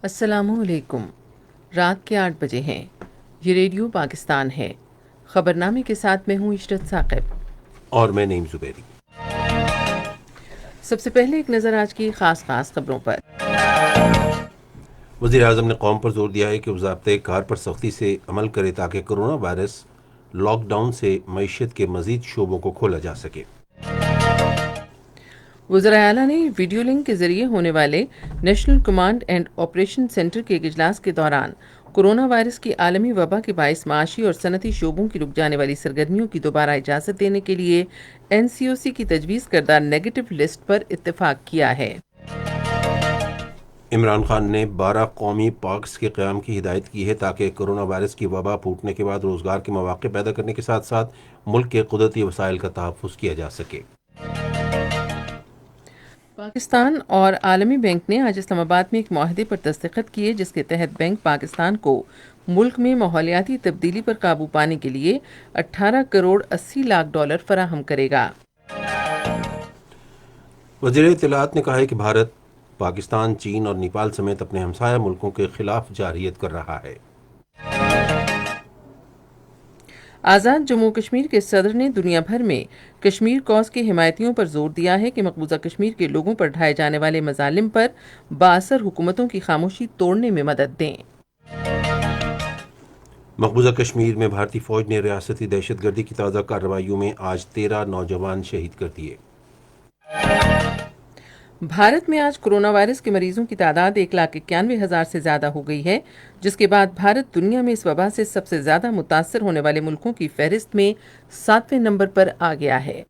السلام علیکم۔ رات کے 8 بجے ہیں۔ یہ ریڈیو پاکستان ہے۔ خبرنامے کے ساتھ میں ہوں عشرت ثاقب اور میں نعیم زبیری۔ سب سے پہلے ایک نظر آج کی خاص خبروں پر۔ وزیر اعظم نے قوم پر زور دیا ہے کہ وہ ضابطۂ کار پر سختی سے عمل کرے تاکہ کرونا وائرس لاک ڈاؤن سے معیشت کے مزید شعبوں کو کھولا جا سکے۔ وزراء اعلیٰ نے ویڈیو لنک کے ذریعے ہونے والے national command and operation centre کے ایک اجلاس کے دوران کورونا وائرس کی عالمی وبا کے باعث معاشی اور صنعتی شعبوں کی رک جانے والی سرگرمیوں کی دوبارہ اجازت دینے کے لیے NCOC کی تجویز کردہ نیگیٹو لسٹ پر اتفاق کیا ہے۔ عمران خان نے 12 قومی پارکس کے قیام کی ہدایت کی ہے تاکہ کرونا وائرس کی وبا پھوٹنے کے بعد روزگار کے مواقع پیدا کرنے کے ساتھ ساتھ ملک کے قدرتی وسائل کا تحفظ کیا جا سکے۔ پاکستان اور عالمی بینک نے آج اسلام آباد میں ایک معاہدے پر دستخط کیے جس کے تحت بینک پاکستان کو ملک میں ماحولیاتی تبدیلی پر قابو پانے کے لیے 18 کروڑ 80 لاکھ ڈالر فراہم کرے گا۔ وزیر اطلاعات نے کہا ہے کہ بھارت پاکستان، چین اور نیپال سمیت اپنے ہمسایہ ملکوں کے خلاف جارحیت کر رہا ہے۔ آزاد جموں کشمیر کے صدر نے دنیا بھر میں کشمیر کاز کے حمایتیوں پر زور دیا ہے کہ مقبوضہ کشمیر کے لوگوں پر ڈھائے جانے والے مظالم پر بااثر حکومتوں کی خاموشی توڑنے میں مدد دیں۔ مقبوضہ کشمیر میں بھارتی فوج نے ریاستی دہشت گردی کی تازہ کارروائیوں میں آج 13 نوجوان شہید کر دیے۔ بھارت میں آج کرونا وائرس کے مریضوں کی تعداد 1,91,000 سے زیادہ ہو گئی ہے، جس کے بعد بھارت دنیا میں اس وبا سے سب سے زیادہ متاثر ہونے والے ملکوں کی فہرست میں 7ویں نمبر پر آ گیا ہے۔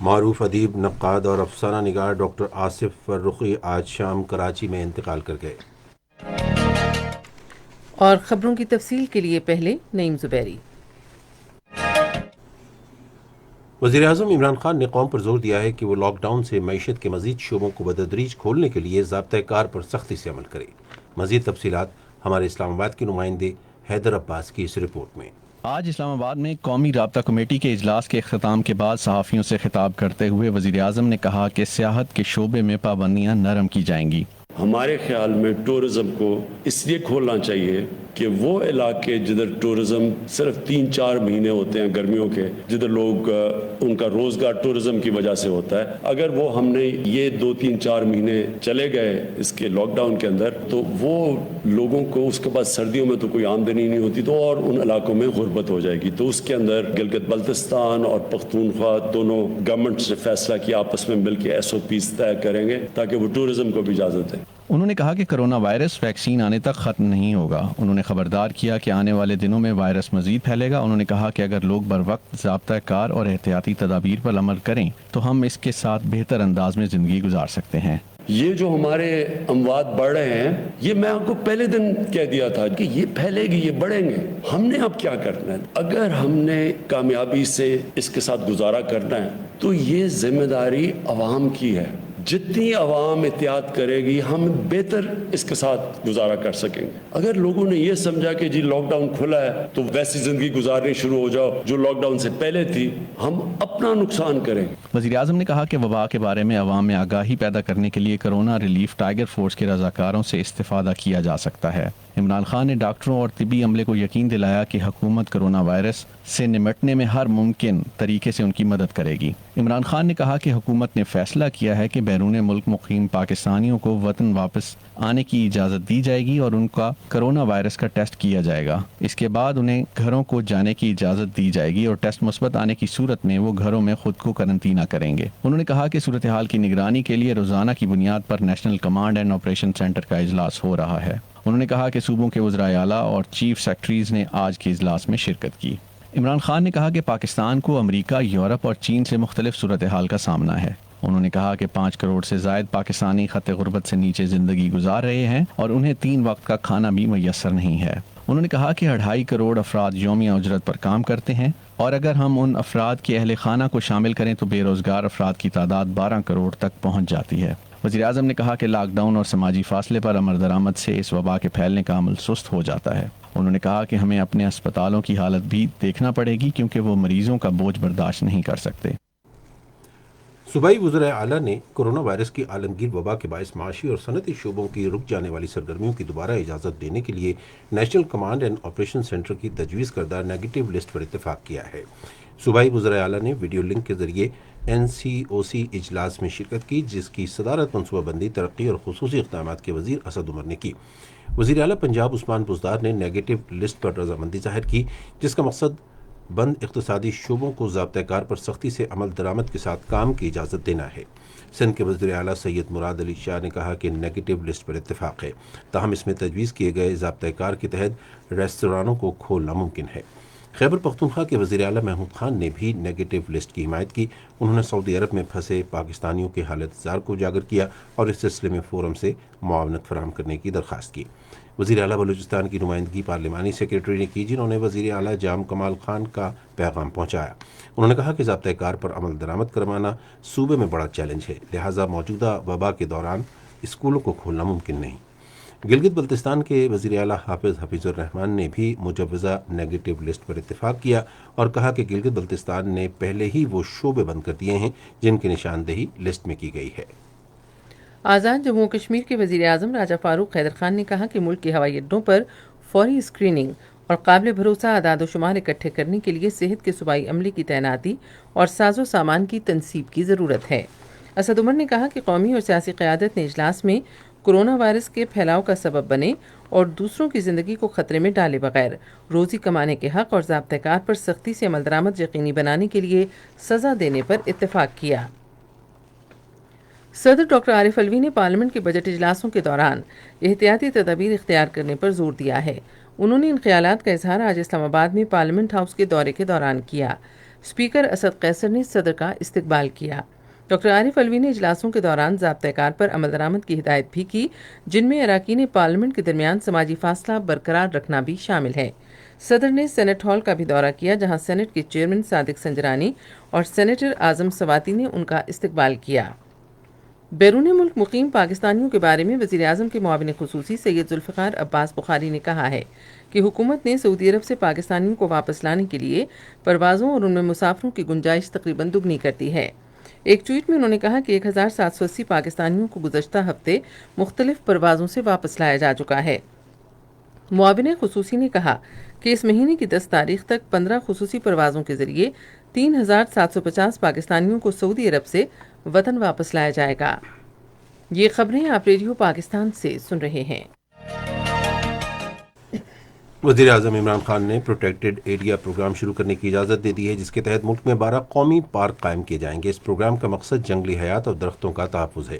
معروف ادیب، نقاد اور افسانہ نگار ڈاکٹر آصف فرخی آج شام کراچی میں انتقال کر گئے۔ اور خبروں کی تفصیل کے لیے پہلے نعیم زبیری۔ وزیر اعظم عمران خان نے قوم پر زور دیا ہے کہ وہ لاک ڈاؤن سے معیشت کے مزید شعبوں کو بتدریج کھولنے کے لیے ضابطۂ کار پر سختی سے عمل کرے۔ مزید تفصیلات ہمارے اسلام آباد کے نمائندے حیدر عباس کی اس رپورٹ میں۔ آج اسلام آباد میں قومی رابطہ کمیٹی کے اجلاس کے اختتام کے بعد صحافیوں سے خطاب کرتے ہوئے وزیر اعظم نے کہا کہ سیاحت کے شعبے میں پابندیاں نرم کی جائیں گی۔ ہمارے خیال میں ٹورزم کو اس لیے کھولنا چاہیے کہ وہ علاقے جدھر ٹورزم صرف 3-4 مہینے ہوتے ہیں گرمیوں کے، جدھر لوگ ان کا روزگار ٹورزم کی وجہ سے ہوتا ہے، اگر وہ ہم نے یہ 2-3-4 مہینے چلے گئے اس کے لاک ڈاؤن کے اندر تو وہ لوگوں کو اس کے بعد سردیوں میں تو کوئی آمدنی نہیں ہوتی تو اور ان علاقوں میں غربت ہو جائے گی۔ تو اس کے اندر گلگت بلتستان اور پختونخوا دونوں گورنمنٹ نے فیصلہ کیا آپس میں مل کے SOPs طے کریں گے تاکہ وہ ٹورزم کو بھی اجازت دیں۔ انہوں نے کہا کہ کرونا وائرس ویکسین آنے تک ختم نہیں ہوگا۔ انہوں نے خبردار کیا کہ آنے والے دنوں میں وائرس مزید پھیلے گا۔ انہوں نے کہا کہ اگر لوگ بر وقت ضابطہ کار اور احتیاطی تدابیر پر عمل کریں تو ہم اس کے ساتھ بہتر انداز میں زندگی گزار سکتے ہیں۔ یہ جو ہمارے اموات بڑھ رہے ہیں، یہ میں آپ کو پہلے دن کہہ دیا تھا کہ یہ پھیلے گی، یہ بڑھیں گے۔ ہم نے اب کیا کرنا ہے؟ اگر ہم نے کامیابی سے اس کے ساتھ گزارا کرنا ہے تو یہ ذمہ داری عوام کی ہے۔ جتنی عوام احتیاط کرے گی ہم بہتر اس کے ساتھ گزارا کر سکیں گے۔ اگر لوگوں نے یہ سمجھا کہ جی لاک ڈاؤن کھلا ہے تو ویسی زندگی گزارنی شروع ہو جاؤ جو لاک ڈاؤن سے پہلے تھی، ہم اپنا نقصان کریں گے۔ وزیر اعظم نے کہا کہ وبا کے بارے میں عوام میں آگاہی پیدا کرنے کے لیے کرونا ریلیف ٹائیگر فورس کے رضاکاروں سے استفادہ کیا جا سکتا ہے۔ عمران خان نے ڈاکٹروں اور طبی عملے کو یقین دلایا کہ حکومت کرونا وائرس سے نمٹنے میں ہر ممکن طریقے سے ان کی مدد کرے گی۔ عمران خان نے کہا کہ حکومت نے فیصلہ کیا ہے کہ بیرون ملک مقیم پاکستانیوں کو وطن واپس آنے کی اجازت دی جائے گی اور ان کا کرونا وائرس کا ٹیسٹ کیا جائے گا۔ اس کے بعد انہیں گھروں کو جانے کی اجازت دی جائے گی اور ٹیسٹ مثبت آنے کی صورت میں وہ گھروں میں خود کو قرنطینہ کریں گے۔ انہوں نے کہا کہ صورتحال کی نگرانی کے لیے روزانہ کی بنیاد پر national command and operation centre کا اجلاس ہو رہا ہے۔ انہوں نے کہا کہ صوبوں کے وزراء اعلیٰ اور چیف سیکرٹریز نے آج کے اجلاس میں شرکت کی۔ عمران خان نے کہا کہ پاکستان کو امریکہ، یورپ اور چین سے مختلف صورتحال کا سامنا ہے۔ انہوں نے کہا کہ 5 کروڑ سے زائد پاکستانی خط غربت سے نیچے زندگی گزار رہے ہیں اور انہیں 3 وقت کا کھانا بھی میسر نہیں ہے۔ انہوں نے کہا کہ 2.5 کروڑ افراد یومیہ اجرت پر کام کرتے ہیں اور اگر ہم ان افراد کے اہل خانہ کو شامل کریں تو بے روزگار افراد کی تعداد 12 کروڑ تک پہنچ جاتی ہے۔ وزیر اعظم نے کہا کہ لاک ڈاؤن اور سماجی فاصلے پر عمل درآمد سے اس وبا کے پھیلنے کا عمل سست ہو جاتا ہے۔ انہوں نے کہا کہ ہمیں اپنے اسپتالوں کی حالت بھی دیکھنا پڑے گی کیونکہ وہ مریضوں کا بوجھ برداشت نہیں کر سکتے۔ صوبائی وزرائے اعلیٰ نے کورونا وائرس کی عالمگیر وبا کے باعث معاشی اور صنعتی شعبوں کی رک جانے والی سرگرمیوں کی دوبارہ اجازت دینے کے لیے national command and operation centre کی تجویز کردہ نیگیٹو لسٹ پر اتفاق کیا ہے۔ صوبائی وزرائے اعلیٰ نے ویڈیو لنک کے ذریعے NCOC اجلاس میں شرکت کی، جس کی صدارت منصوبہ بندی، ترقی اور خصوصی اقدامات کے وزیر اسد عمر نے کی۔ وزیر اعلیٰ پنجاب عثمان بزدار نے نیگیٹو لسٹ پر رضامندی ظاہر کی، جس کا مقصد بند اقتصادی شعبوں کو ضابطۂ کار پر سختی سے عمل درآمد کے ساتھ کام کی اجازت دینا ہے۔ سندھ کے وزیر اعلیٰ سید مراد علی شاہ نے کہا کہ نیگیٹو لسٹ پر اتفاق ہے، تاہم اس میں تجویز کیے گئے ضابطۂ کار کے تحت ریستورانوں کو کھولنا ممکن ہے۔ خیبر پختونخوا کے وزیر اعلیٰ محمود خان نے بھی نیگیٹو لسٹ کی حمایت کی۔ انہوں نے سعودی عرب میں پھنسے پاکستانیوں کے حالت زار کو اجاگر کیا اور اس سلسلے میں فورم سے معاونت فراہم کرنے کی درخواست کی۔ وزیر اعلیٰ بلوچستان کی نمائندگی پارلیمانی سیکریٹری نے کی، جنہوں نے وزیر اعلیٰ جام کمال خان کا پیغام پہنچایا۔ انہوں نے کہا کہ ضابطۂ کار پر عمل درآمد کروانا صوبے میں بڑا چیلنج ہے، لہٰذا موجودہ وبا کے دوران اسکولوں کو کھولنا ممکن نہیں۔ گلگت بلتستان کے وزیر اعلیٰ حفیظ الرحمان نے بھی مجوزہ نیگیٹو لسٹ پر اتفاق کیا اور کہا کہ گلگت بلتستان نے پہلے ہی وہ شعبے بند کر دیے ہیں جن کی نشاندہی لسٹ میں کی گئی ہے۔ آزاد جموں و کشمیر کے وزیر اعظم راجہ فاروق حیدر خان نے کہا کہ ملک کے ہوائی اڈوں پر فوری اسکریننگ اور قابل بھروسہ اعداد و شمار اکٹھے کرنے کے لیے صحت کے صوبائی عملے کی تعیناتی اور ساز و سامان کی تنصیب کی ضرورت ہے۔ اسد عمر نے کہا کہ قومی اور سیاسی قیادت نے اجلاس میں کورونا وائرس کے پھیلاؤ کا سبب بنے اور دوسروں کی زندگی کو خطرے میں ڈالے بغیر روزی کمانے کے حق اور ضابطۂ کار پر سختی سے عمل درآمد یقینی بنانے کے لیے سزا دینے پر اتفاق کیا۔ صدر ڈاکٹر عارف علوی نے پارلیمنٹ کے بجٹ اجلاسوں کے دوران احتیاطی تدابیر اختیار کرنے پر زور دیا ہے۔ انہوں نے ان خیالات کا اظہار آج اسلام آباد میں پارلیمنٹ ہاؤس کے دورے کے دوران کیا۔ اسپیکر اسد قیصر نے صدر کا استقبال کیا۔ ڈاکٹر عارف علوی نے اجلاسوں کے دوران ضابطۂ کار پر عمل درآمد کی ہدایت بھی کی، جن میں اراکین پارلیمنٹ کے درمیان سماجی فاصلہ برقرار رکھنا بھی شامل ہے۔ صدر نے سینٹ ہال کا بھی دورہ کیا، جہاں سینٹ کے چیئرمین صادق سنجرانی اور سینیٹر اعظم سواتی نے ان کا استقبال کیا۔ بیرون ملک مقیم پاکستانیوں کے بارے میں وزیر اعظم کے معاون خصوصی سید ذوالفقار عباس بخاری نے کہا ہے کہ حکومت نے سعودی عرب سے پاکستانیوں کو واپس لانے کے لیے پروازوں اور ان میں مسافروں کی گنجائش تقریباً دگنی کر دی ہے۔ ایک ٹویٹ میں انہوں نے کہا کہ 1780 پاکستانیوں کو گزشتہ ہفتے مختلف پروازوں سے واپس لایا جا چکا ہے۔ معاون خصوصی نے کہا کہ اس مہینے کی 10 تاریخ تک 15 خصوصی پروازوں کے ذریعے 3750 پاکستانیوں کو سعودی عرب سے وطن واپس لایا جائے گا۔ یہ خبریں آپ ریڈیو پاکستان سے سن رہے ہیں۔ وزیر اعظم عمران خان نے پروٹیکٹڈ ایریا پروگرام شروع کرنے کی اجازت دے دی ہے، جس کے تحت ملک میں 12 قومی پارک قائم کیے جائیں گے۔ اس پروگرام کا مقصد جنگلی حیات اور درختوں کا تحفظ ہے۔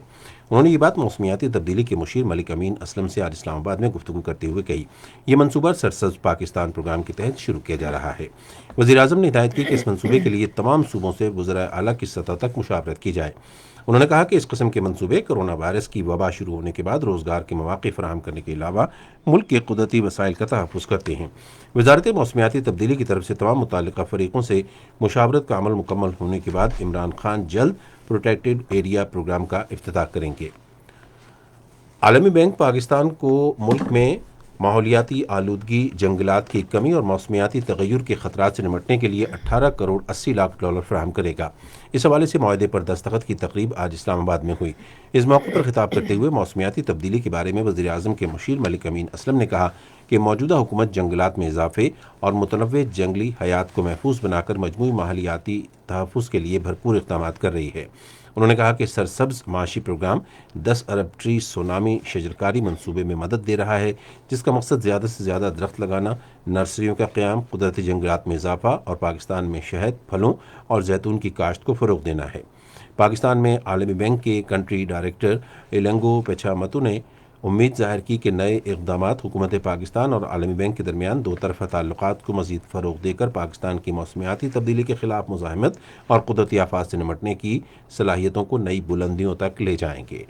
انہوں نے یہ بات موسمیاتی تبدیلی کے مشیر ملک امین اسلم سے آج اسلام آباد میں گفتگو کرتے ہوئے کہی۔ یہ منصوبہ سرسبز پاکستان پروگرام کے تحت شروع کیا جا رہا ہے۔ وزیر اعظم نے ہدایت کی کہ اس منصوبے کے لیے تمام صوبوں سے وزرائے اعلیٰ کی سطح تک مشاورت کی جائے۔ انہوں نے کہا کہ اس قسم کے منصوبے کورونا وائرس کی وبا شروع ہونے کے بعد روزگار کے مواقع فراہم کرنے کے علاوہ ملک کے قدرتی وسائل کا تحفظ کرتے ہیں۔ وزارت موسمیاتی تبدیلی کی طرف سے تمام متعلقہ فریقوں سے مشاورت کا عمل مکمل ہونے کے بعد عمران خان جلد پروٹیکٹڈ ایریا پروگرام کا افتتاح کریں گے۔ عالمی بینک پاکستان کو ملک میں ماحولیاتی آلودگی، جنگلات کی کمی اور موسمیاتی تغیر کے خطرات سے نمٹنے کے لیے 18 کروڑ 80 لاکھ ڈالر فراہم کرے گا۔ اس حوالے سے معاہدے پر دستخط کی تقریب آج اسلام آباد میں ہوئی۔ اس موقع پر خطاب کرتے ہوئے موسمیاتی تبدیلی کے بارے میں وزیر اعظم کے مشیر ملک امین اسلم نے کہا کہ موجودہ حکومت جنگلات میں اضافے اور متنوع جنگلی حیات کو محفوظ بنا کر مجموعی ماحولیاتی تحفظ کے لیے بھرپور اقدامات کر رہی ہے۔ انہوں نے کہا کہ سرسبز معاشی پروگرام 10 ارب ٹری سونامی شجرکاری منصوبے میں مدد دے رہا ہے، جس کا مقصد زیادہ سے زیادہ درخت لگانا، نرسریوں کا قیام، قدرتی جنگلات میں اضافہ اور پاکستان میں شہد، پھلوں اور زیتون کی کاشت کو فروغ دینا ہے۔ پاکستان میں عالمی بینک کے کنٹری ڈائریکٹر ایلنگو پیچھامتو نے امید ظاہر کی کہ نئے اقدامات حکومت پاکستان اور عالمی بینک کے درمیان دو طرفہ تعلقات کو مزید فروغ دے کر پاکستان کی موسمیاتی تبدیلی کے خلاف مزاحمت اور قدرتی آفات سے نمٹنے کی صلاحیتوں کو نئی بلندیوں تک لے جائیں گے۔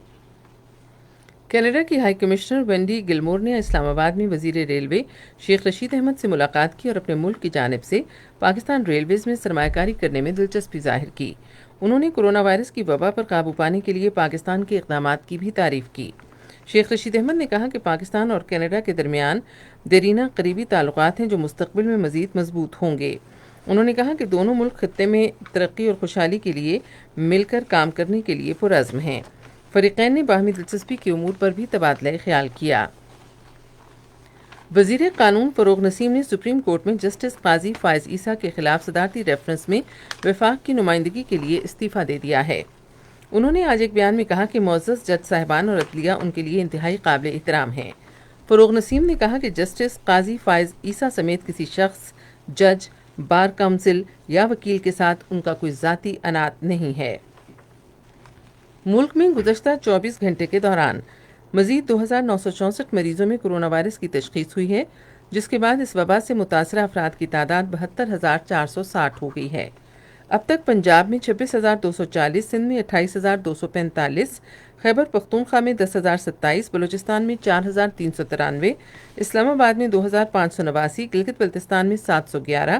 کینیڈا کی ہائی کمشنر وینڈی گلمور نے اسلام آباد میں وزیر ریلوے شیخ رشید احمد سے ملاقات کی اور اپنے ملک کی جانب سے پاکستان ریلویز میں سرمایہ کاری کرنے میں دلچسپی ظاہر کی۔ انہوں نے کورونا وائرس کی وبا پر قابو پانے کے لیے پاکستان کے اقدامات کی بھی تعریف کی۔ شیخ رشید احمد نے کہا کہ پاکستان اور کینیڈا کے درمیان دیرینہ قریبی تعلقات ہیں جو مستقبل میں مزید مضبوط ہوں گے۔ انہوں نے کہا کہ دونوں ملک خطے میں ترقی اور خوشحالی کے لیے مل کر کام کرنے کے لیے پرعزم ہیں۔ فریقین نے باہمی دلچسپی کے امور پر بھی تبادلہ خیال کیا۔ وزیر قانون فروغ نسیم نے سپریم کورٹ میں جسٹس قاضی فائز عیسیٰ کے خلاف صدارتی ریفرنس میں وفاق کی نمائندگی کے لیے استعفیٰ دے دیا ہے۔ انہوں نے آج ایک بیان میں کہا کہ معزز جج صاحبان اور عدلیہ ان کے لیے انتہائی قابل احترام ہیں۔ فروغ نسیم نے کہا کہ جسٹس قاضی فائز عیسیٰ سمیت کسی شخص، جج، بار کونسل یا وکیل کے ساتھ ان کا کوئی ذاتی عناد نہیں ہے۔ ملک میں گزشتہ 24 گھنٹے کے دوران مزید 2964 مریضوں میں کرونا وائرس کی تشخیص ہوئی ہے، جس کے بعد اس وبا سے متاثرہ افراد کی تعداد 72,460 ہو گئی ہے۔ اب تک پنجاب میں 26,240، سندھ میں 28,245، خیبر پختونخوا میں 10,027، بلوچستان میں 4,393، اسلام آباد میں 2,589، گلگت بلتستان میں 711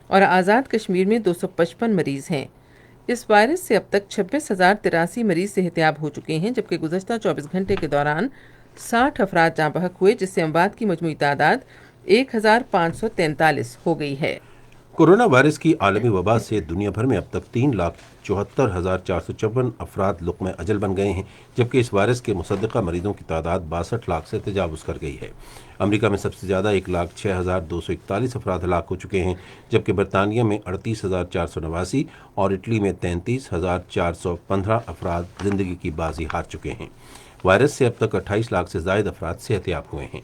اور آزاد کشمیر میں 255 مریض ہیں۔ اس وائرس سے اب تک 26,083 مریض صحتیاب ہو چکے ہیں، جبکہ گزشتہ 24 گھنٹے کے دوران 60 افراد جاں بحق ہوئے، جس سے اموات کی مجموعی تعداد 1,543 ہو گئی ہے۔ کورونا وائرس کی عالمی وبا سے دنیا بھر میں اب تک 3,74,454 افراد لقمہ اجل بن گئے ہیں، جبکہ اس وائرس کے مصدقہ مریضوں کی تعداد 62 لاکھ سے تجاوز کر گئی ہے۔ امریکہ میں سب سے زیادہ 1,06,241 افراد ہلاک ہو چکے ہیں، جبکہ برطانیہ میں 38,489 اور اٹلی میں 33,415 افراد زندگی کی بازی ہار چکے ہیں۔ وائرس سے اب تک 28 لاکھ سے زائد افراد صحتیاب ہوئے ہیں۔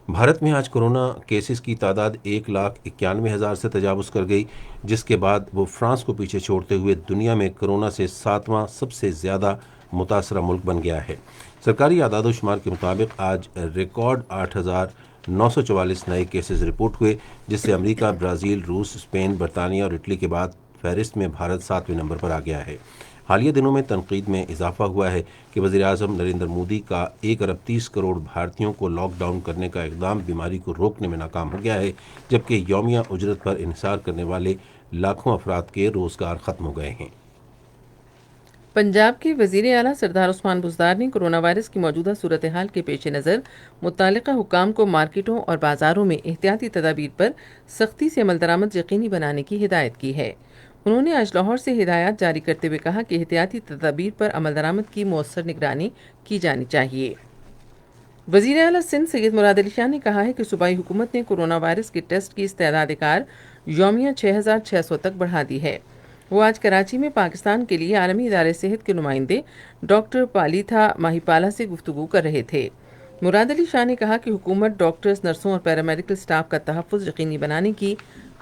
بھارت میں آج کورونا کیسز کی تعداد 1,91,000 سے تجاوز کر گئی، جس کے بعد وہ فرانس کو پیچھے چھوڑتے ہوئے دنیا میں کورونا سے 7واں سب سے زیادہ متاثرہ ملک بن گیا ہے۔ سرکاری اعداد و شمار کے مطابق آج ریکارڈ 8,944 نئے کیسز رپورٹ ہوئے، جس سے امریکہ، برازیل، روس، اسپین، برطانیہ اور اٹلی کے بعد فہرست میں بھارت 7ویں نمبر پر آ گیا ہے۔ حالیہ دنوں میں تنقید میں اضافہ ہوا ہے کہ وزیراعظم نریندر مودی کا 1,30,00,000,000 بھارتیوں کو لاک ڈاؤن کرنے کا اقدام بیماری کو روکنے میں ناکام ہو گیا ہے، جبکہ یومیہ اجرت پر انحصار کرنے والے لاکھوں افراد کے روزگار ختم ہو گئے ہیں۔ پنجاب کے وزیر اعلیٰ سردار عثمان بزدار نے کرونا وائرس کی موجودہ صورتحال کے پیش نظر متعلقہ حکام کو مارکیٹوں اور بازاروں میں احتیاطی تدابیر پر سختی سے عمل درآمد یقینی بنانے کی ہدایت کی ہے۔ انہوں نے آج لاہور سے ہدایات جاری کرتے ہوئے کہا کہ احتیاطی تدابیر پر عمل درآمد کی مؤثر نگرانی کی جانی چاہیے۔ وزیر اعلیٰ سندھ سید مراد علی شاہ نے کہا ہے کہ صوبائی حکومت نے کرونا وائرس کے ٹیسٹ کی استعداد کار یومیہ 6,600 تک بڑھا دی ہے۔ وہ آج کراچی میں پاکستان کے لیے عالمی ادارے صحت کے نمائندے ڈاکٹر پالیتھا ماہیپالا سے گفتگو کر رہے تھے۔ مراد علی شاہ نے کہا کہ حکومت ڈاکٹرز، نرسوں اور پیرامیڈیکل سٹاف کا تحفظ یقینی بنانے کی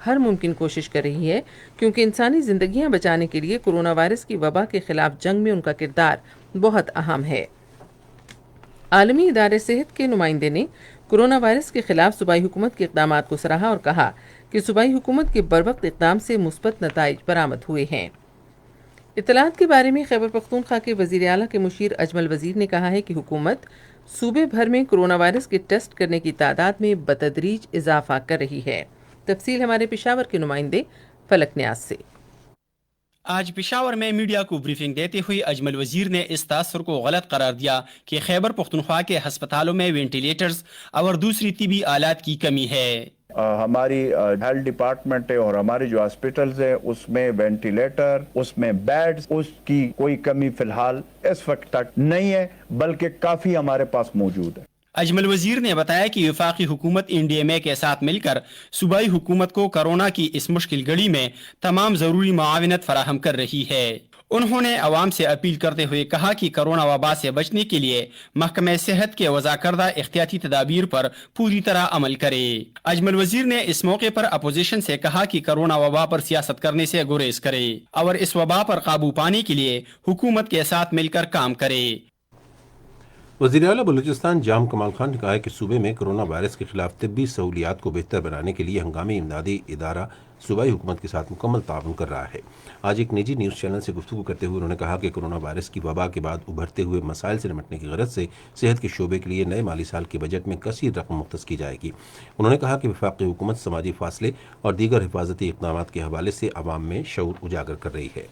ہر ممکن کوشش کر رہی ہے، کیونکہ انسانی زندگیاں بچانے کے لیے کرونا وائرس کی وبا کے خلاف جنگ میں ان کا کردار بہت اہم ہے۔ عالمی ادارے صحت کے نمائندے نے کرونا وائرس کے خلاف صوبائی حکومت کے اقدامات کو سراہا اور کہا کہ صوبائی حکومت کے بروقت اقدام سے مثبت نتائج برآمد ہوئے ہیں۔ اطلاعات کے بارے میں خیبر پختونخوا کے وزیر اعلیٰ کے مشیر اجمل وزیر نے کہا ہے کہ حکومت صوبے بھر میں کرونا وائرس کے ٹیسٹ کرنے کی تعداد میں بتدریج اضافہ کر رہی ہے۔ تفصیل ہمارے پشاور کے نمائندے فلک نیاز سے۔ آج پشاور میں میڈیا کو بریفنگ دیتے ہوئے اجمل وزیر نے اس تاثر کو غلط قرار دیا کہ خیبر پختونخوا کے ہسپتالوں میں وینٹیلیٹرز اور دوسری طبی آلات کی کمی ہے۔ ہماری ہیلتھ ڈپارٹمنٹ ہے اور ہمارے جو ہاسپٹلز ہیں اس میں وینٹیلیٹر، اس میں بیڈز، اس کی کوئی کمی فی الحال اس وقت تک نہیں ہے، بلکہ کافی ہمارے پاس موجود ہے۔ اجمل وزیر نے بتایا کہ وفاقی حکومت این ڈی ایم اے کے ساتھ مل کر صوبائی حکومت کو کورونا کی اس مشکل گھڑی میں تمام ضروری معاونت فراہم کر رہی ہے۔ انہوں نے عوام سے اپیل کرتے ہوئے کہا کہ کورونا وبا سے بچنے کے لیے محکمہ صحت کے وضع کردہ احتیاطی تدابیر پر پوری طرح عمل کرے۔ اجمل وزیر نے اس موقع پر اپوزیشن سے کہا کہ کورونا وبا پر سیاست کرنے سے گریز کرے اور اس وبا پر قابو پانے کے لیے حکومت کے ساتھ مل کر کام کرے۔ وزیر اعلیٰ بلوچستان جام کمال خان نے کہا ہے کہ صوبے میں کرونا وائرس کے خلاف طبی سہولیات کو بہتر بنانے کے لیے ہنگامی امدادی ادارہ صوبائی حکومت کے ساتھ مکمل تعاون کر رہا ہے۔ آج ایک نجی نیوز چینل سے گفتگو کرتے ہوئے انہوں نے کہا کہ کرونا وائرس کی وبا کے بعد ابھرتے ہوئے مسائل سے نمٹنے کی غرض سے صحت کے شعبے کے لیے نئے مالی سال کے بجٹ میں کثیر رقم مختص کی جائے گی۔ انہوں نے کہا کہ وفاقی حکومت سماجی فاصلے اور دیگر حفاظتی اقدامات کے حوالے سے عوام میں شعور اجاگر کر رہی ہے۔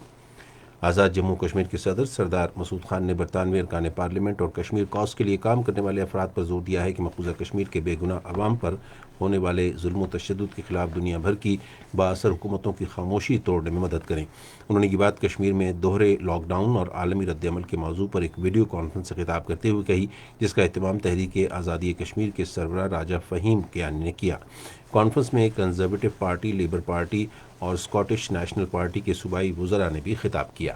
آزاد جموں کشمیر کے صدر سردار مسعود خان نے برطانوی ارکان پارلیمنٹ اور کشمیر کاز کے لیے کام کرنے والے افراد پر زور دیا ہے کہ مقبوضہ کشمیر کے بے گناہ عوام پر ہونے والے ظلم و تشدد کے خلاف دنیا بھر کی بااثر حکومتوں کی خاموشی توڑنے میں مدد کریں۔ انہوں نے یہ بات کشمیر میں دوہرے لاک ڈاؤن اور عالمی رد عمل کے موضوع پر ایک ویڈیو کانفرنس سے خطاب کرتے ہوئے کہی، جس کا اہتمام تحریک آزادی کشمیر کے سربراہ راجہ فہیم کیانی نے کیا۔ کانفرنس میں کنزرویٹو پارٹی، لیبر پارٹی اور اسکاٹش نیشنل پارٹی کے صوبائی وزراء نے بھی خطاب کیا۔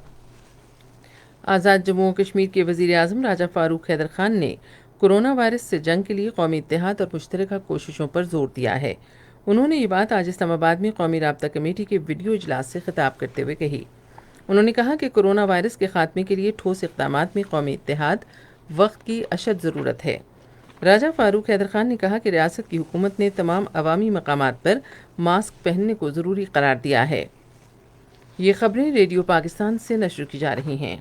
آزاد جموں و کشمیر کے وزیر اعظم راجہ فاروق حیدر خان نے کورونا وائرس سے جنگ کے لیے قومی اتحاد اور مشترکہ کوششوں پر زور دیا ہے۔ انہوں نے یہ بات آج اسلام آباد میں قومی رابطہ کمیٹی کے ویڈیو اجلاس سے خطاب کرتے ہوئے کہی۔ انہوں نے کہا کہ کورونا وائرس کے خاتمے کے لیے ٹھوس اقدامات میں قومی اتحاد وقت کی اشد ضرورت ہے۔ راجہ فاروق حیدر خان نے کہا کہ ریاست کی حکومت نے تمام عوامی مقامات پر ماسک پہننے کو ضروری قرار دیا ہے۔ یہ خبریں ریڈیو پاکستان سے نشر کی جا رہی ہیں۔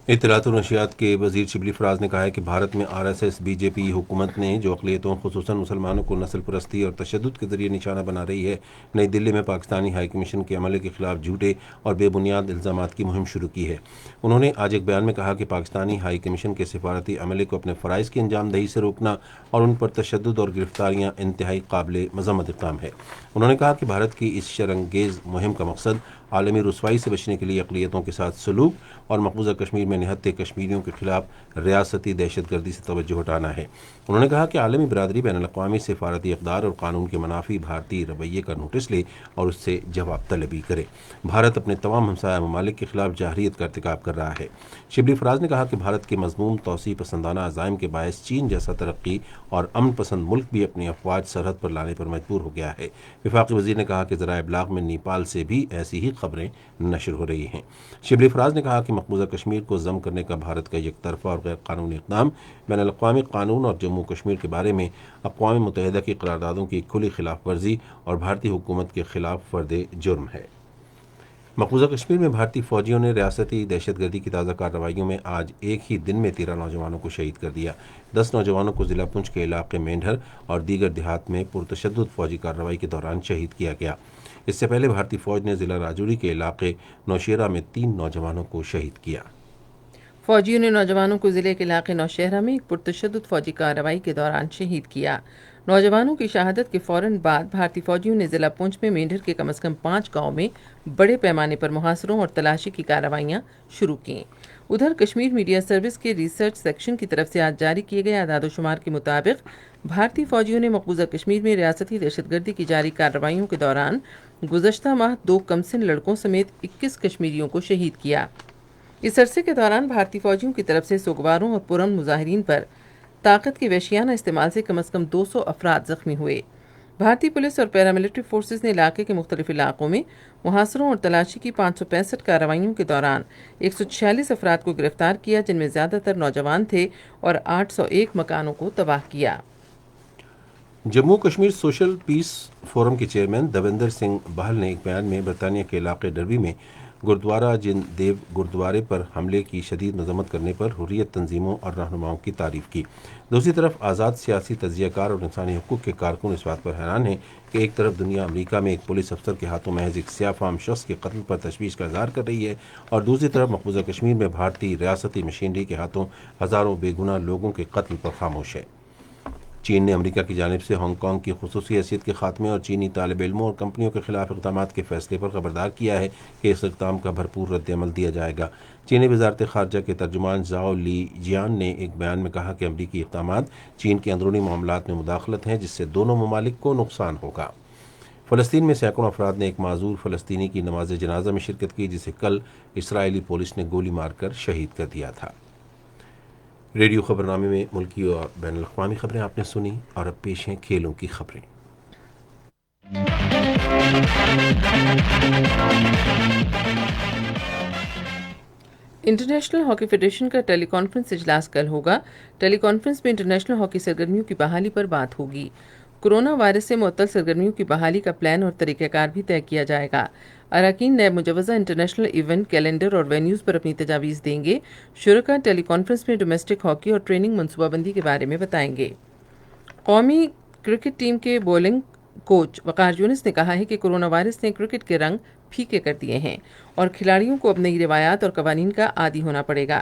اطلاعات و نشریات کے وزیر شبلی فراز نے کہا ہے کہ بھارت میں RSS BJP حکومت نے جو اقلیتوں خصوصاً مسلمانوں کو نسل پرستی اور تشدد کے ذریعے نشانہ بنا رہی ہے، نئی دلی میں پاکستانی ہائی کمیشن کے عملے کے خلاف جھوٹے اور بے بنیاد الزامات کی مہم شروع کی ہے۔ انہوں نے آج ایک بیان میں کہا کہ پاکستانی ہائی کمیشن کے سفارتی عملے کو اپنے فرائض کی انجام دہی سے روکنا اور ان پر تشدد اور گرفتاریاں انتہائی قابل مذمت اقدام ہے۔ انہوں نے کہا کہ بھارت کی اس شرانگیز مہم کا مقصد عالمی رسوائی سے بچنے کے لیے اقلیتوں کے ساتھ سلوک اور مقبوضہ کشمیر میں نہتے کشمیریوں کے خلاف ریاستی دہشت گردی سے توجہ ہٹانا ہے۔ انہوں نے کہا کہ عالمی برادری بین الاقوامی سفارتی اقدار اور قانون کے منافی بھارتی رویے کا نوٹس لے اور اس سے جواب طلبی کرے۔ بھارت اپنے تمام ہمسایہ ممالک کے خلاف جارحیت کا ارتکاب کر رہا ہے۔ شبلی فراز نے کہا کہ بھارت کے مضموم توسیع پسندانہ عزائم کے باعث چین جیسا ترقی اور امن پسند ملک بھی اپنی افواج سرحد پر لانے پر مجبور ہو گیا ہے۔ وفاقی وزیر نے کہا کہ ذرائع ابلاغ میں نیپال سے بھی ایسی ہی خبریں نشر ہو رہی ہیں۔ شبلی فراز نے کہا کہ مقبوضہ کشمیر کو ضم کرنے کا بھارت کا یک طرفہ اور غیر قانونی اقدام بین الاقوامی قانون اور جموں کشمیر کے بارے میں اقوام متحدہ کی قراردادوں کی کھلی خلاف ورزی اور بھارتی حکومت کے خلاف فرد جرم ہے۔ مقبوضہ کشمیر میں بھارتی فوجیوں نے ریاستی دہشت گردی کی تازہ کارروائیوں میں آج ایک ہی دن میں 13 نوجوانوں کو شہید کر دیا۔ 10 نوجوانوں کو ضلع پنچ کے علاقے مینڈھر اور دیگر دیہات میں پرتشدد فوجی کارروائی کے دوران شہید کیا گیا۔ اس سے پہلے بھارتی فوج نے ضلع راجوری کے علاقے نوشیرہ میں 3 نوجوانوں کو شہید کیا۔ فوجیوں نے نوجوانوں کو ضلع کے علاقے نوشہرہ میں ایک پرتشدد فوجی کارروائی کے دوران شہید کیا۔ نوجوانوں کی شہادت کے فوراً بعد بھارتی فوجیوں نے ضلع پونچھ میں مینڈھر کے کم از کم 5 گاؤں میں بڑے پیمانے پر محاصروں اور تلاشی کی کارروائیاں شروع کیں۔ ادھر کشمیر میڈیا سروس کے ریسرچ سیکشن کی طرف سے آج جاری کیے گئے اعداد و شمار کے مطابق بھارتی فوجیوں نے مقبوضہ کشمیر میں ریاستی دہشت گردی کی جاری کارروائیوں کے دوران گزشتہ ماہ 2 کمسن لڑکوں سمیت 21 کشمیریوں کو شہید کیا۔ اس عرصے کے دوران بھارتی فوجیوں کی طرف سے سوگواروں اور پرامن مظاہرین پر طاقت کے وحشیانہ استعمال سے کم از کم 200 افراد زخمی ہوئے۔ بھارتی پولیس اور پیراملٹری فورسز نے علاقے کے مختلف علاقوں میں محاصروں اور تلاشی کی 565 کارروائیوں کے دوران 146 افراد کو گرفتار کیا، جن میں زیادہ تر نوجوان تھے، اور 801 مکانوں کو تباہ کیا۔ جموں کشمیر سوشل پیس فورم کے چیئرمین دویندر سنگھ بہل نے ایک بیان میں برطانیہ کے علاقے ڈربی میں گردوارہ جن دیو گردوارے پر حملے کی شدید مذمت کرنے پر حریت تنظیموں اور رہنماؤں کی تعریف کی۔ دوسری طرف آزاد سیاسی تجزیہ کار اور انسانی حقوق کے کارکن اس بات پر حیران ہیں کہ ایک طرف دنیا امریکہ میں ایک پولیس افسر کے ہاتھوں محض ایک سیاہ فام شخص کے قتل پر تشویش کا اظہار کر رہی ہے، اور دوسری طرف مقبوضہ کشمیر میں بھارتی ریاستی مشینری کے ہاتھوں ہزاروں بے گناہ لوگوں کے قتل پر خاموش ہے۔ چین نے امریکہ کی جانب سے ہانگ کانگ کی خصوصی حیثیت کے خاتمے اور چینی طالب علموں اور کمپنیوں کے خلاف اقدامات کے فیصلے پر خبردار کیا ہے کہ اس اقدام کا بھرپور رد عمل دیا جائے گا۔ چینی وزارت خارجہ کے ترجمان زاؤ لی جیان نے ایک بیان میں کہا کہ امریکی اقدامات چین کے اندرونی معاملات میں مداخلت ہیں، جس سے دونوں ممالک کو نقصان ہوگا۔ فلسطین میں سینکڑوں افراد نے ایک معذور فلسطینی کی نماز جنازہ میں شرکت کی، جسے کل اسرائیلی پولیس نے گولی مار کر شہید کر دیا تھا۔ ریڈیو خبرنامے میں ملکی اور بین الاقوامی خبریں آپ نے سنی، اور اب پیش ہیں کھیلوں کی خبریں۔ انٹرنیشنل ہاکی فیڈریشن کا ٹیلی کانفرنس اجلاس کل ہوگا۔ ٹیلی کانفرنس میں انٹرنیشنل ہاکی سرگرمیوں کی بحالی پر بات ہوگی۔ کورونا وائرس سے معطل سرگرمیوں کی بحالی کا پلان اور طریقہ کار بھی طے کیا جائے گا۔ اراکین نیب مجوزہ انٹرنیشنل ایونٹ کیلنڈر اور وینیوز پر اپنی تجاویز دیں گے۔ شرکاء ٹیلی کانفرنس میں ڈومیسٹک ہاکی اور ٹریننگ منصوبہ بندی کے بارے میں بتائیں گے۔ قومی کرکٹ ٹیم کے بولنگ کوچ وقار یونس نے کہا ہے کہ کورونا وائرس نے کرکٹ کے رنگ پھیکے کر دیے ہیں اور کھلاڑیوں کو اب نئی روایات اور قوانین کا عادی ہونا پڑے گا۔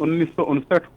1959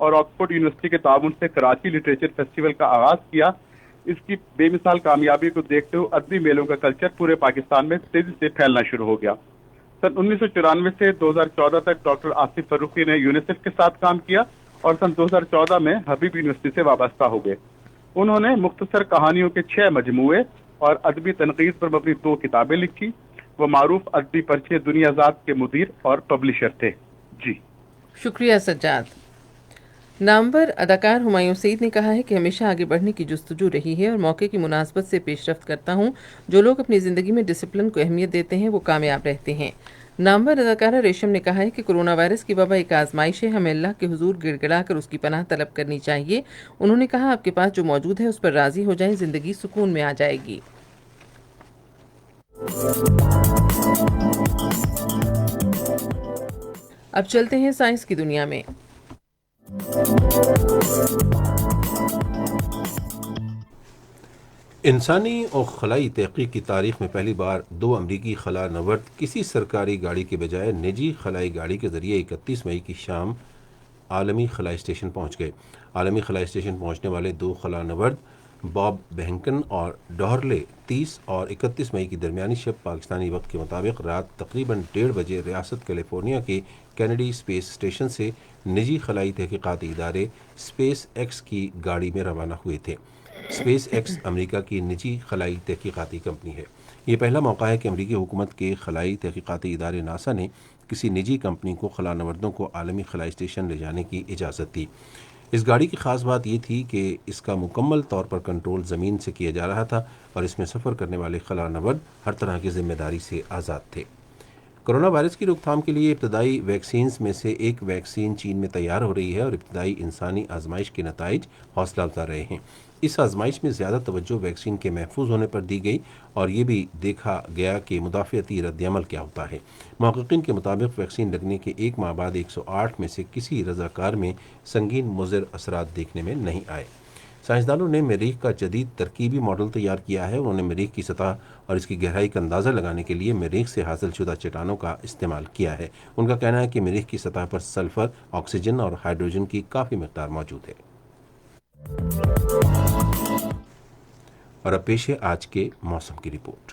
اور آکسفورڈ یونیورسٹی کے تعاون سے کراچی لٹریچر فیسٹیول کا آغاز کیا. اس کی بے مثال کامیابی کو دیکھتے ہوئے ادبی میلوں کا کلچر پورے پاکستان میں تیزی سے پھیلنا شروع ہو گیا. سن 1994 سے 2014 تک ڈاکٹر آصف فروخی نے یونیسیف کے ساتھ کام کیا اور سن 2014 میں حبیب یونیورسٹی سے وابستہ ہو گئے. انہوں نے مختصر کہانیوں کے 6 مجموعے اور ادبی تنقید پر مبنی 2 کتابیں لکھی. وہ معروف ادبی پرچے دنیا ذات کے مدیر اور پبلشر تھے. جی شکریہ سجاد. نامور اداکار ہمایوں سعید نے کہا ہے کہ ہمیشہ آگے بڑھنے کی جستجو رہی ہے اور موقع کی مناسبت سے پیش رفت کرتا ہوں. جو لوگ اپنی زندگی میں ڈسپلن کو اہمیت دیتے ہیں وہ کامیاب رہتے ہیں. نامور اداکارہ ریشم نے کہا ہے کہ کرونا وائرس کی وبا ایک آزمائش ہے. ہمیں اللہ کے حضور گڑ گڑا کر اس کی پناہ طلب کرنی چاہیے. انہوں نے کہا آپ کے پاس جو موجود ہے اس پر راضی ہو جائیں, زندگی سکون میں آ جائے گی. اب چلتے ہیں سائنس کی دنیا میں. انسانی اور خلائی تحقیق کی تاریخ میں پہلی بار 2 امریکی خلا نورد کسی سرکاری گاڑی کے بجائے نجی خلائی گاڑی کے ذریعے 31 مئی کی شام عالمی خلائی اسٹیشن پہنچ گئے. عالمی خلائی اسٹیشن پہنچنے والے 2 خلا نورد باب بینکن اور ڈہرلے 30 اور 31 مئی کی درمیانی شب پاکستانی وقت کے مطابق رات تقریباً 1:30 بجے ریاست کیلیفورنیا کے کینیڈی اسپیس اسٹیشن سے نجی خلائی تحقیقاتی ادارے اسپیس ایکس کی گاڑی میں روانہ ہوئے تھے. اسپیس ایکس امریکہ کی نجی خلائی تحقیقاتی کمپنی ہے. یہ پہلا موقع ہے کہ امریکی حکومت کے خلائی تحقیقاتی ادارے ناسا نے کسی نجی کمپنی کو خلا نوردوں کو عالمی خلائی اسٹیشن لے جانے کی اجازت دی. اس گاڑی کی خاص بات یہ تھی کہ اس کا مکمل طور پر کنٹرول زمین سے کیا جا رہا تھا اور اس میں سفر کرنے والے خلا نورد ہر طرح کی ذمہ داری سے آزاد تھے. کرونا وائرس کی روک تھام کے لیے ابتدائی ویکسینز میں سے ایک ویکسین چین میں تیار ہو رہی ہے اور ابتدائی انسانی آزمائش کے نتائج حوصلہ افزا رہے ہیں. اس آزمائش میں زیادہ توجہ ویکسین کے محفوظ ہونے پر دی گئی اور یہ بھی دیکھا گیا کہ مدافعتی رد عمل کیا ہوتا ہے. محققین کے مطابق ویکسین لگنے کے 1 ماہ بعد 108 میں سے کسی رضاکار میں سنگین مضر اثرات دیکھنے میں نہیں آئے. سائنسدانوں نے مریخ کا جدید ترکیبی ماڈل تیار کیا ہے. انہوں نے مریخ کی سطح اور اس کی گہرائی کا اندازہ لگانے کے لیے مریخ سے حاصل شدہ چٹانوں کا استعمال کیا ہے. ان کا کہنا ہے کہ مریخ کی سطح پر سلفر، آکسیجن اور ہائیڈروجن کی کافی مقدار موجود ہے. اور اب پیش ہے آج کے موسم کی رپورٹ.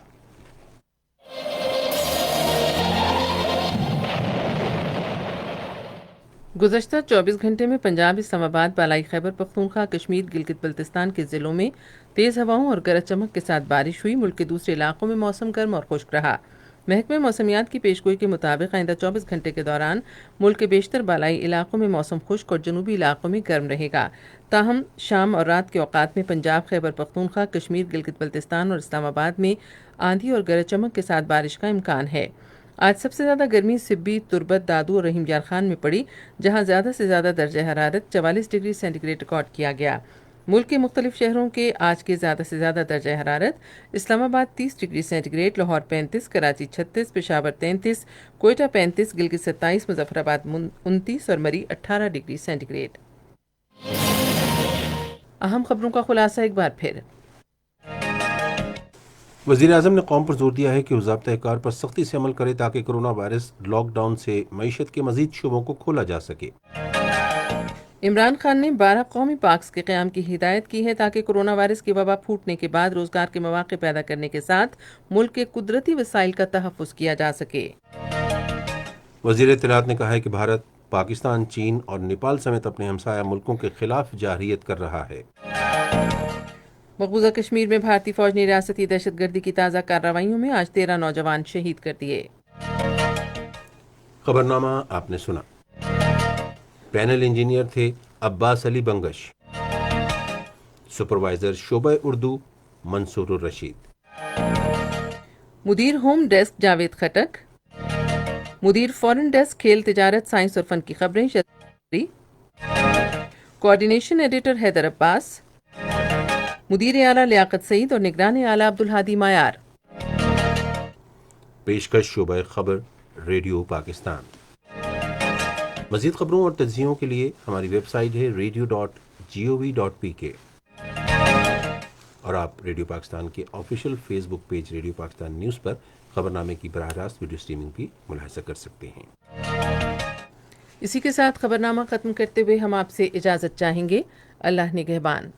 گزشتہ 24 گھنٹے میں پنجاب، اسلام آباد، بالائی خیبر پختونخوا، کشمیر، گلگت بلتستان کے ضلعوں میں تیز ہواؤں اور گرج چمک کے ساتھ بارش ہوئی. ملک کے دوسرے علاقوں میں موسم گرم اور خشک رہا. محکمہ موسمیات کی پیشگوئی کے مطابق آئندہ 24 گھنٹے کے دوران ملک کے بیشتر بالائی علاقوں میں موسم خشک اور جنوبی علاقوں میں گرم رہے گا. تاہم شام اور رات کے اوقات میں پنجاب، خیبر پختونخوا، کشمیر، گلگت بلتستان اور اسلام آباد میں آندھی اور گرج چمک کے ساتھ بارش کا امکان ہے. آج سب سے زیادہ گرمی سبی، تربت، دادو اور رحیم یار خان میں پڑی، جہاں زیادہ سے زیادہ درجہ حرارت 44 ڈگری سینٹی گریڈ ریکارڈ کیا گیا. ملک کے مختلف شہروں کے آج کے زیادہ سے زیادہ درجہ حرارت: Islamabad 30 degree centigrade, Lahore 35، Karachi 36، Peshawar 33، Quetta 35، Gilgit 27، Muzaffarabad 29 اور مری 18 ڈگری سینٹی گریڈ. اہم خبروں کا خلاصہ ایک بار پھر. وزیر اعظم نے قوم پر زور دیا ہے کہ وہ ضابطۂ کار پر سختی سے عمل کرے تاکہ کرونا وائرس لاک ڈاؤن سے معیشت کے مزید شعبوں کو کھولا جا سکے. عمران خان نے 12 قومی پارکس کے قیام کی ہدایت کی ہے تاکہ کرونا وائرس کی وبا پھوٹنے کے بعد روزگار کے مواقع پیدا کرنے کے ساتھ ملک کے قدرتی وسائل کا تحفظ کیا جا سکے. وزیر اطلاعات نے کہا ہے کہ بھارت پاکستان، چین اور نیپال سمیت اپنے ہمسایہ ملکوں کے خلاف جارحیت کر رہا ہے. مقبوضہ کشمیر میں بھارتی فوج نے ریاستی دہشت گردی کی تازہ کارروائیوں میں آج 13 نوجوان شہید کر دیے. خبرنامہ آپ نے سنا. پینل انجینئر تھے عباس علی بنگش، سپروائزر شعبہ اردو منصور الرشید، مدیر ہوم ڈیسک جاوید خٹک، مدیر فورن ڈیسک کھیل، تجارت، سائنس اور فن کی خبریں شری، کوارڈینیشن ایڈیٹر حیدر عباس، مدیر اعلیٰ لیاقت سعید اور نگران اعلیٰ عبدالہادی مایار. پیشکش شعبہ خبر ریڈیو پاکستان. مزید خبروں اور تجزیوں کے لیے ہماری ویب سائٹ ہے radio.gov.pk اور آپ ریڈیو پاکستان کے آفیشیل فیس بک پیج ریڈیو پاکستان نیوز پر خبرنامے کی براہ راست ویڈیو سٹریمنگ بھی ملاحظہ کر سکتے ہیں. اسی کے ساتھ خبرنامہ ختم کرتے ہوئے ہم آپ سے اجازت چاہیں گے۔ اللہ نگہبان۔